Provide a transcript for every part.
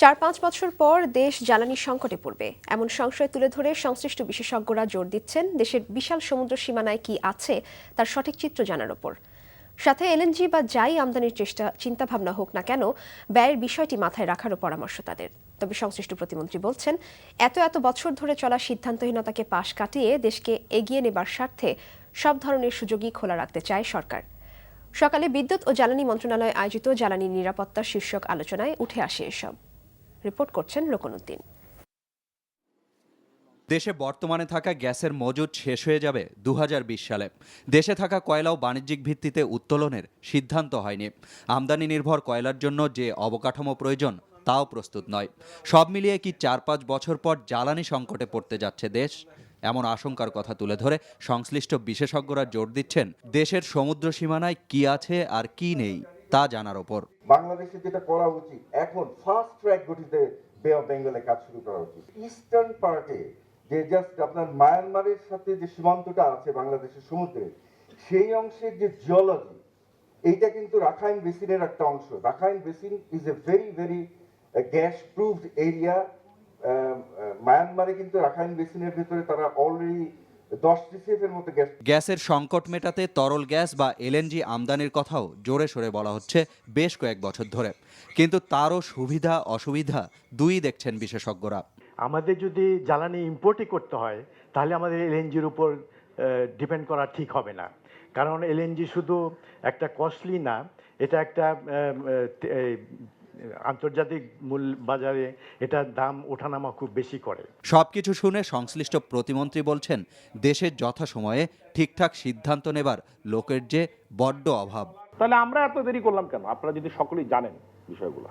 ৪-৫ বছর পর দেশ জ্বালানি সংকটে পড়বে এমন সংশয় তুলে ধরে সংশ্লিষ্ট বিশেষজ্ঞরা জোর দিচ্ছেন দেশের বিশাল সমুদ্র সীমানায় কি আছে তার সঠিক চিত্র জানার ওপর। সাথে এলএনজি বা যাই আমদানির চিন্তাভাবনা হোক না কেন, ব্যয়ের বিষয়টি মাথায় রাখারও পরামর্শ তাদের। তবে সংশ্লিষ্ট প্রতিমন্ত্রী বলছেন, এত বছর ধরে চলা সিদ্ধান্তহীনতাকে পাশ কাটিয়ে দেশকে এগিয়ে নেবার স্বার্থে সব ধরনের সুযোগই খোলা রাখতে চায় সরকার। সকালে বিদ্যুৎ ও জ্বালানি মন্ত্রণালয় আয়োজিত জ্বালানি নিরাপত্তা শীর্ষক আলোচনায় উঠে আসে এসব। রিপোর্ট করছেন রোকনউদ্দিন। দেশে বর্তমানে থাকা গ্যাসের মজুদ শেষ হয়ে যাবে 2020 সালে। দেশে থাকা কয়লাও বাণিজ্যিক ভিত্তিতে উত্তোলনের সিদ্ধান্ত হয়নি। আমদানি নির্ভর কয়লার জন্য যে অবকাঠামো প্রয়োজন তাও প্রস্তুত নয়। সব মিলিয়ে কি 4-5 বছর পর জ্বালানি সংকটে পড়তে যাচ্ছে দেশ? এমন আশঙ্কার কথা তুলে ধরে সংশ্লিষ্ট বিশেষজ্ঞরা জোর দিচ্ছেন দেশের সমুদ্র সীমানায় কি আছে আর কি নেই তা জানার ওপর। বাংলাদেশে যেটা করা উচিত, এখন ফাস্ট ট্র্যাক গতিতে বে অফ বেঙ্গলে কাজ শুরু করা উচিত। ইস্টার্ন পার্টে যে জাস্ট আপনার মায়ানমারের সাথে যে সীমান্তটা আছে বাংলাদেশের সমুদ্রে, সেই অংশের যে জিওলজি, এইটা কিন্তু রাখাইন বেসিনের একটা অংশ। Rakhine basin is a very gas proofed area. মায়ানমারে কিন্তু রাখাইন বেসিনের ভিতরে তারা অলরেডি 10 TCF এর মতো গ্যাসের সংকট মেটাতে তরল গ্যাস বা এলএনজি আমদানির কথাও জোরে সোরে বলা হচ্ছে বেশ কয়েক বছর ধরে, কিন্তু তারও সুবিধা অসুবিধা দুই দেখছেন বিশেষজ্ঞরা। আমাদের যদি জ্বালানি ইম্পোর্টই করতে হয় তাহলে আমাদের এলএনজির উপর ডিপেন্ড করা ঠিক হবে না, কারণ এলএনজি শুধু একটা কস্টলি না, এটা একটা আন্তর্জাতিক মূল্য বাজারে এটার দাম ওঠানামা খুব বেশি করে। সবকিছু শুনে সংশ্লিষ্ট প্রতিমন্ত্রী বলছেন, দেশের যথাসময়ে ঠিকঠাক সিদ্ধান্ত নেবার লোকের যে বড্ড অভাব। তাহলে আমরা এত দেরি করলাম কেন? আপনারা যদি সকলেই জানেন বিষয়গুলো,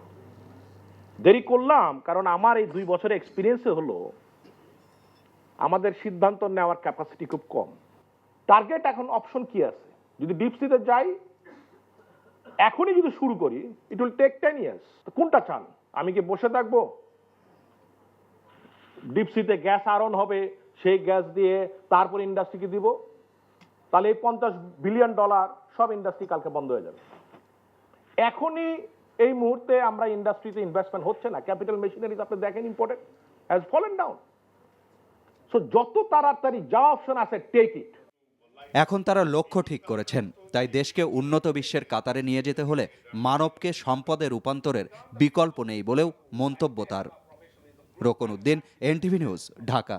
দেরি করলাম কারণ আমার এই 2 বছরের এক্সপিরিয়েন্সে হলো আমাদের সিদ্ধান্ত নেওয়ার ক্যাপাসিটি খুব কম। টার্গেট এখন অপশন কি আছে? যদি ডিপ সিতে যাই, এখনই যদি শুরু করি, ইট উইল টেক 10 ইয়ার্স। তো কোনটা চান? আমি কি বসে থাকবো? ডিপ সিতে গ্যাস আরন হবে, সেই গ্যাস দিয়ে তারপর ইন্ডাস্ট্রিকে দিব, তাহলে এই $50 বিলিয়ন সব ইন্ডাস্ট্রি কালকে বন্ধ হয়ে যাবে। এখনই এই মুহূর্তে আমরা ইন্ডাস্ট্রিতে ইনভেস্টমেন্ট হচ্ছে না, ক্যাপিটাল মেশিনারিজ আপনি দেখেন imported has fallen down. So যত তাড়াতাড়ি যা অপশন আছে টেক ইট। এখন তারা লক্ষ্য ঠিক করেছেন, তাই দেশকে উন্নত বিশ্বের কাতারে নিয়ে যেতে হলে মানবকে সম্পদে রূপান্তরের বিকল্প নেই বলেও মন্তব্য তার। রোকনউদ্দিন, এনটিভি নিউজ, ঢাকা।